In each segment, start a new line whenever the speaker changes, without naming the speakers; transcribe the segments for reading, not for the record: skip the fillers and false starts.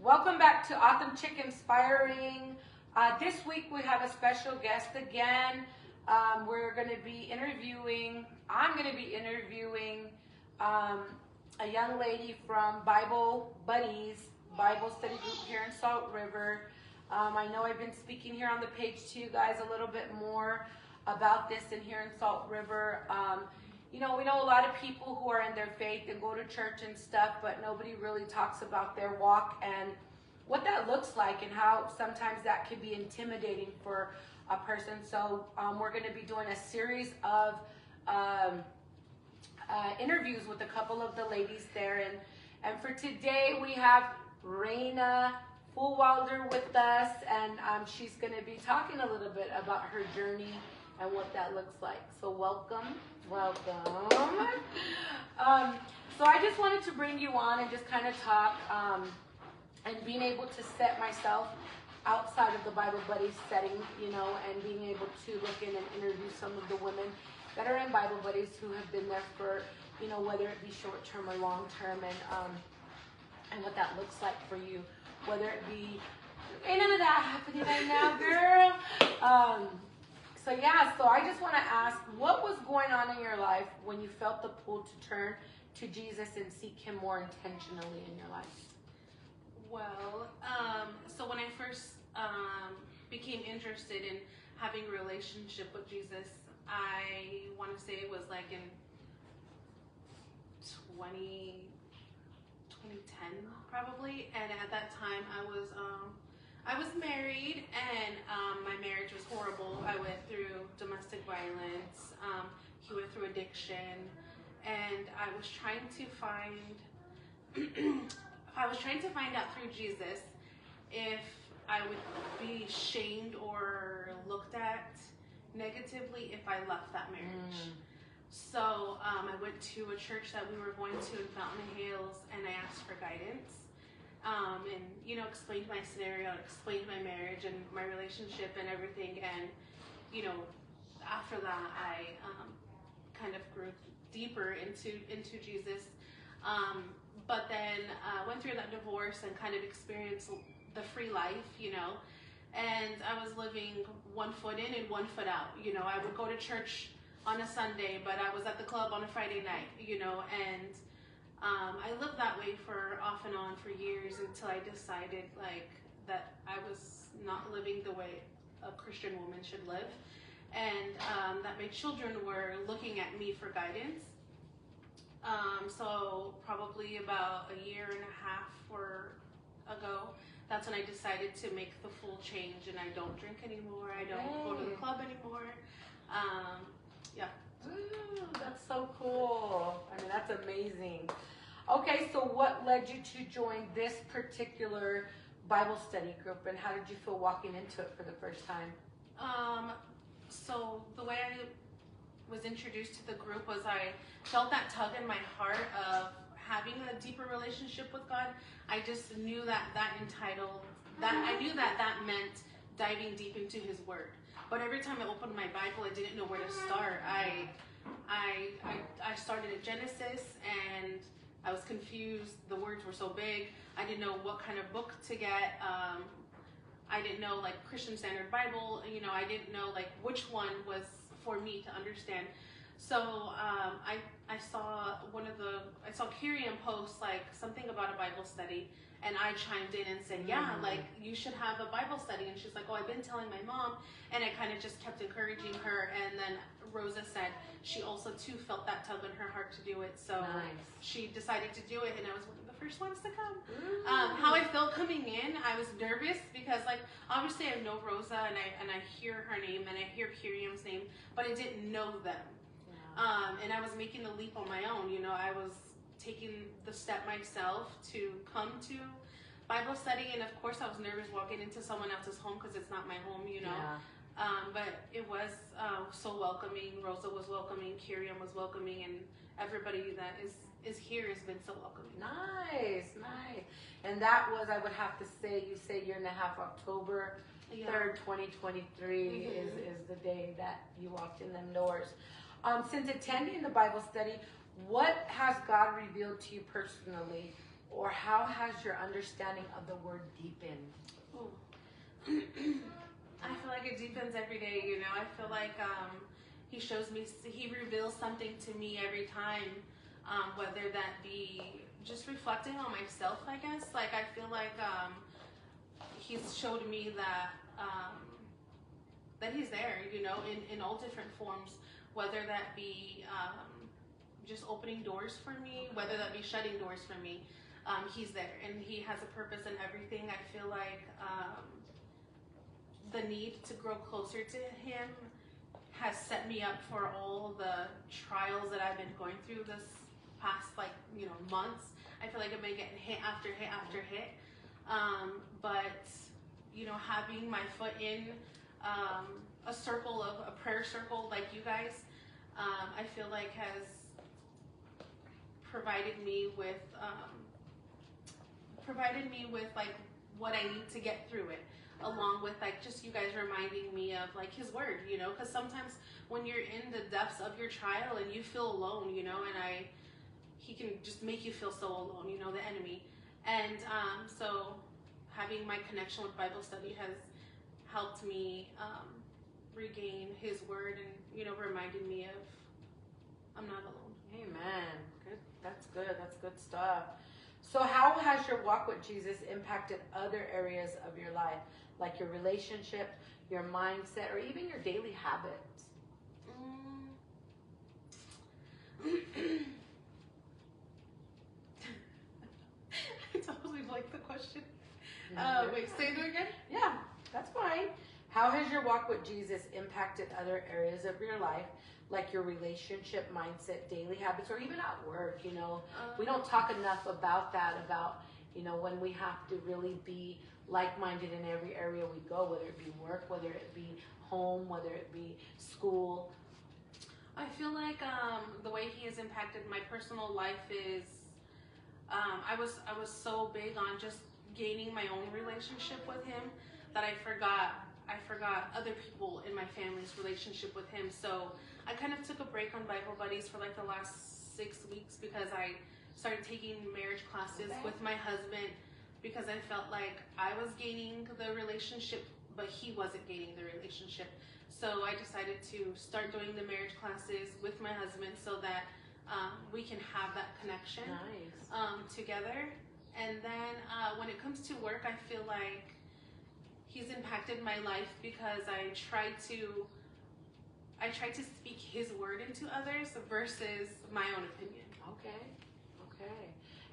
Welcome back to Authentic Inspiring. This week we have a special guest again. I'm going to be interviewing a young lady from Bible Buddies, Bible study group here in Salt River. I know I've been speaking here on the page to you guys a little bit more about this in here in Salt River. We know a lot of people who are in their faith and go to church and stuff, but nobody really talks about their walk and what that looks like and how sometimes that can be intimidating for a person. So we're going to be doing a series of interviews with a couple of the ladies there. And for today, we have Rena with us, and she's going to be talking a little bit about her journey and what that looks like. So welcome. So I just wanted to bring you on and just kind of talk and being able to set myself outside of the Bible Buddies setting, and being able to look in and interview some of the women that are in Bible Buddies who have been there for, whether it be short term or long term, and what that looks like for you, whether it be, ain't none of that happening right now, girl. So I just want to ask, what was going on in your life when you felt the pull to turn to Jesus and seek Him more intentionally in your life?
Well, so when I first became interested in having a relationship with Jesus, I want to say it was like in 2010 probably, and at that time I was married, and my marriage was horrible. I went through domestic violence. He went through addiction, and I was trying to find out through Jesus if I would be shamed or looked at negatively if I left that marriage. So I went to a church that we were going to in Fountain Hills, and I asked for guidance. And explained my scenario, explained my marriage and my relationship and everything. And after that, I kind of grew deeper into Jesus. But then went through that divorce and kind of experienced the free life, and I was living 1 foot in and 1 foot out. I would go to church on a Sunday, but I was at the club on a Friday night, and I lived that way for off and on for years until I decided that I was not living the way a Christian woman should live, and that my children were looking at me for guidance. So probably about a year and a half ago, that's when I decided to make the full change, and I don't drink anymore. I don't go to the club anymore. Yeah.
Ooh, that's so cool. I mean, that's amazing. Okay, so what led you to join this particular Bible study group, and how did you feel walking into it for the first time?
So the way I was introduced to the group was I felt that tug in my heart of having a deeper relationship with God. I just knew that meant diving deep into His Word. But every time I opened my Bible, I didn't know where to start. I started at Genesis, and I was confused. The words were so big. I didn't know what kind of book to get. I didn't know Christian Standard Bible. I didn't know which one was for me to understand. So I saw Kiriam post something about a Bible study, and I chimed in and said, yeah, you should have a Bible study. And she's like, oh, I've been telling my mom, and I kind of just kept encouraging her. And then Rosa said she also too felt that tug in her heart to do it, so she decided to do it, and I was one of the first ones to come. How I felt coming in, I was nervous because obviously I know Rosa, and I hear her name and I hear Kiriam's name, but I didn't know them. And I was making the leap on my own. I was taking the step myself to come to Bible study, and of course I was nervous walking into someone else's home because it's not my home, but it was so welcoming. Rosa was welcoming, Kiriam was welcoming, and everybody that is here has been so welcoming.
Nice. And that was, I would have to say, you say year and a half, October 3rd, 2023 is the day that you walked in them doors. Since attending the Bible study, what has God revealed to you personally or how has your understanding of the word deepened?
Ooh. I feel like it deepens every day, you know. I feel like he shows me, he reveals something to me every time, whether that be just reflecting on myself, I guess. Like, I feel like he's showed me that that he's there, you know, in all different forms, whether that be just opening doors for me, whether that be shutting doors for me. He's there, and he has a purpose in everything. I feel like the need to grow closer to him has set me up for all the trials that I've been going through this past, like, you know, months. I feel like I've been getting hit after hit after hit. But, you know, having my foot in a prayer circle like you guys, I feel like has provided me with like what I need to get through it, along with like just you guys reminding me of like his word, you know, because sometimes when you're in the depths of your trial and you feel alone, you know, and he can just make you feel so alone, you know, the enemy. And so having my connection with Bible study has helped me regain his word, and, you know, reminding me of I'm not alone.
Amen. Good. That's good. That's good stuff. So how has your walk with Jesus impacted other areas of your life, like your relationship, your mindset, or even your daily habits?
I totally blanked the question. Wait, say it again?
Yeah, that's fine. How has your walk with Jesus impacted other areas of your life, like your relationship, mindset, daily habits, or even at work? You know, we don't talk enough about that, about, you know, when we have to really be like-minded in every area we go, whether it be work, whether it be home, whether it be school.
I feel like the way he has impacted my personal life is I was so big on just gaining my own relationship with him that I forgot other people in my family's relationship with him. So I kind of took a break on Bible buddies for like the last 6 weeks, because I started taking marriage classes with my husband, because I felt like I was gaining the relationship, but he wasn't gaining the relationship. So I decided to start doing the marriage classes with my husband so that we can have that connection together. And then when it comes to work, I feel like he's impacted my life because I try to speak his word into others versus my own opinion.
Okay.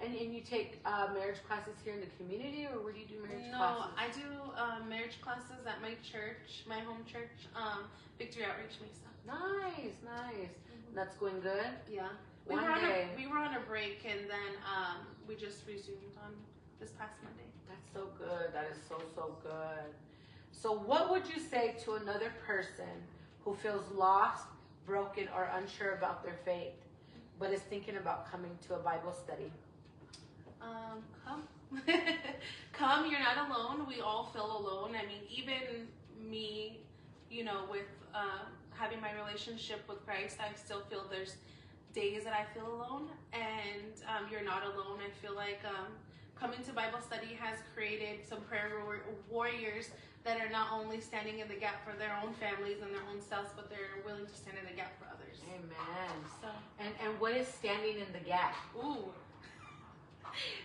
And you take marriage classes here in the community, or where do you do marriage classes?
No, I do marriage classes at my church, my home church, Victory Outreach Mesa.
Nice. Mm-hmm. That's going good?
Yeah. We were on a break, and then we just resumed on this past Monday.
That's so good. That is so good. So what would you say to another person who feels lost, broken, or unsure about their faith, but is thinking about coming to a Bible study?
Come. Come, you're not alone. We all feel alone. I mean, even me, you know, with having my relationship with Christ, I still feel there's days that I feel alone, and you're not alone. I feel like coming to Bible study has created some prayer warriors that are not only standing in the gap for their own families and their own selves, but they're willing to stand in the gap for others.
Amen.
So,
and what is standing in the gap?
Ooh.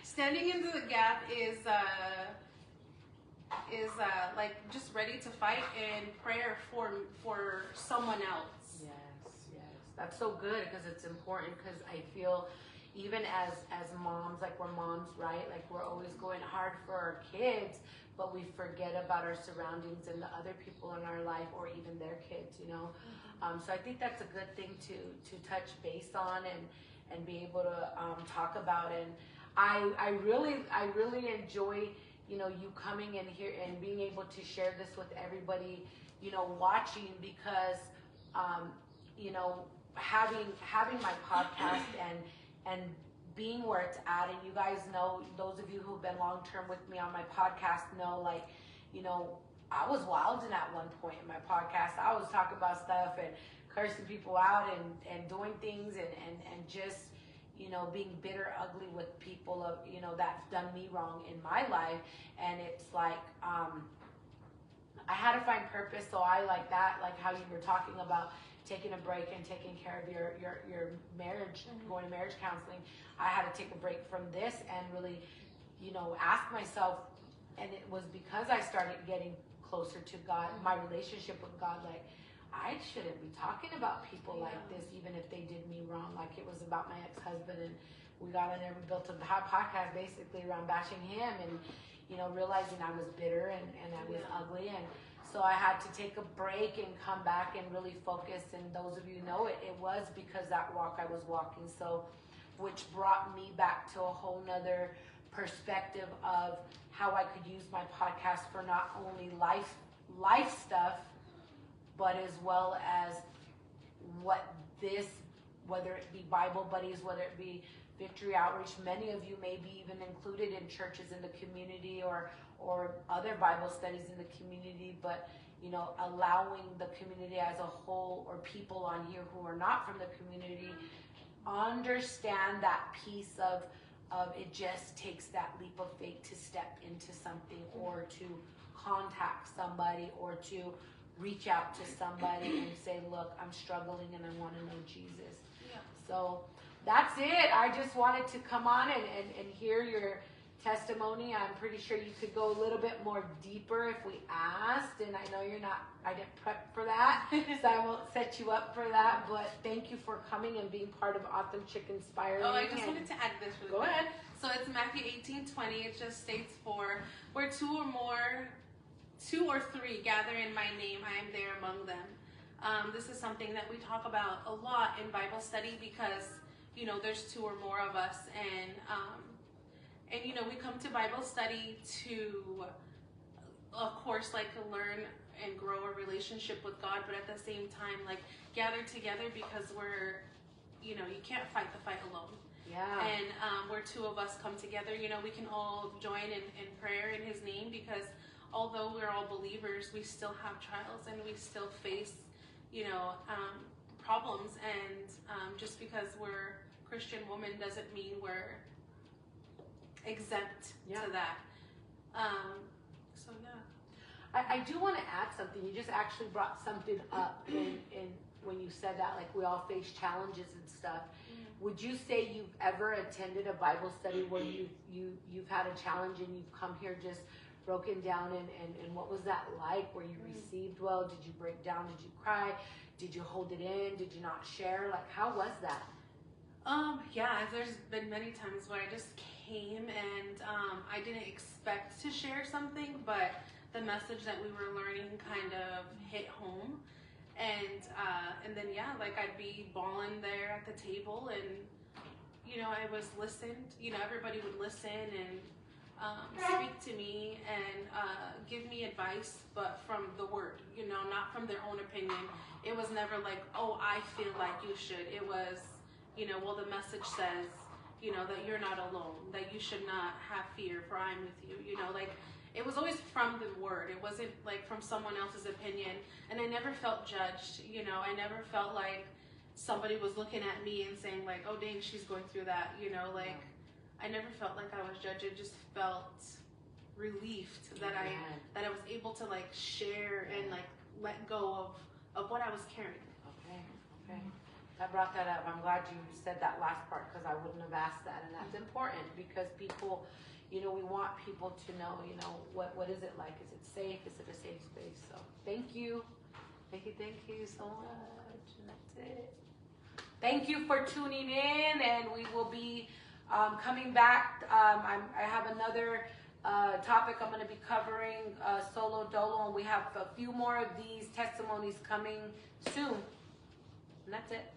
Standing into the gap is like just ready to fight in prayer for someone else.
Yes. That's so good, because it's important, because I feel even as moms, like we're moms, right? Like we're always going hard for our kids, but we forget about our surroundings and the other people in our life, or even their kids, you know? Mm-hmm. So I think that's a good thing to touch base on and be able to talk about. And I really enjoy, you know, you coming in here and being able to share this with everybody, you know, watching, because, you know, having my podcast and being where it's at, and you guys know, those of you who've been long-term with me on my podcast know, like, you know, I was wilding at one point in my podcast. I was talking about stuff and cursing people out and doing things and just, you know, being bitter, ugly with people of, you know, that's done me wrong in my life. And it's like, I had to find purpose. So I like that, like how you were talking about taking a break and taking care of your marriage, going to marriage counseling. I had to take a break from this and really, you know, ask myself, and it was because I started getting closer to God, my relationship with God, like, I shouldn't be talking about people like this, even if they did me wrong. Like it was about my ex-husband, and we got in there, we built a podcast basically around bashing him, and, you know, realizing I was bitter and I was ugly. And so I had to take a break and come back and really focus. And those of you know it was because that walk I was walking. So, which brought me back to a whole nother perspective of how I could use my podcast for not only life stuff, but as well as what this, whether it be Bible buddies, whether it be Victory Outreach, many of you may be even included in churches in the community or other Bible studies in the community, but, you know, allowing the community as a whole, or people on here who are not from the community, understand that piece of it just takes that leap of faith to step into something, or to contact somebody, or to reach out to somebody and say, look, I'm struggling and I want to know Jesus. Yeah. So that's it. I just wanted to come on and hear your testimony. I'm pretty sure you could go a little bit more deeper if we asked, and I know I didn't prep for that, so I won't set you up for that, but thank you for coming and being part of Autumn Chick Inspiring.
Oh, I just wanted to add this really quick.
Go ahead.
So it's Matthew 18:20. It just states, for where two or three gather in my name, I am there among them. This is something that we talk about a lot in Bible study because, you know, there's two or more of us, and you know, we come to Bible study to, of course, like to learn and grow a relationship with God, but at the same time, like, gather together because we're, you know, you can't fight the fight alone.
Yeah.
And where two of us come together, you know, we can all join in prayer in His name, because although we're all believers, we still have trials and we still face, you know, problems. And just because we're Christian women doesn't mean we're exempt to that. So yeah.
I do want to add something. You just actually brought something up in when you said that, like, we all face challenges and stuff. Would you say you've ever attended a Bible study where you've had a challenge and you've come here just broken down, and what was that like? Were you received well? Did you break down? Did you cry? Did you hold it in? Did you not share? Like, how was that?
Yeah, there's been many times where I just came and I didn't expect to share something, but the message that we were learning kind of hit home. And then, yeah, like, I'd be bawling there at the table, and, you know, I was listened. You know, everybody would listen and speak to me and give me advice, but from the Word, you know, not from their own opinion. It was never like, oh, I feel like you should. It was, you know, well, the message says, you know, that you're not alone, that you should not have fear, for I'm with you. You know, like, it was always from the Word. It wasn't like from someone else's opinion. And I never felt judged. You know, I never felt like somebody was looking at me and saying, like, oh, dang, she's going through that. You know, like, I never felt like I was judged. I just felt relieved that I was able to, like, share and, like, let go of what I was carrying.
Okay. I brought that up. I'm glad you said that last part, because I wouldn't have asked that. And that's important, because people, you know, we want people to know, you know, what is it like? Is it safe? Is it a safe space? So thank you. Thank you so much. And that's it. Thank you for tuning in, and we will be coming back. I have another topic I'm going to be covering, solo dolo, and we have a few more of these testimonies coming soon. And that's it.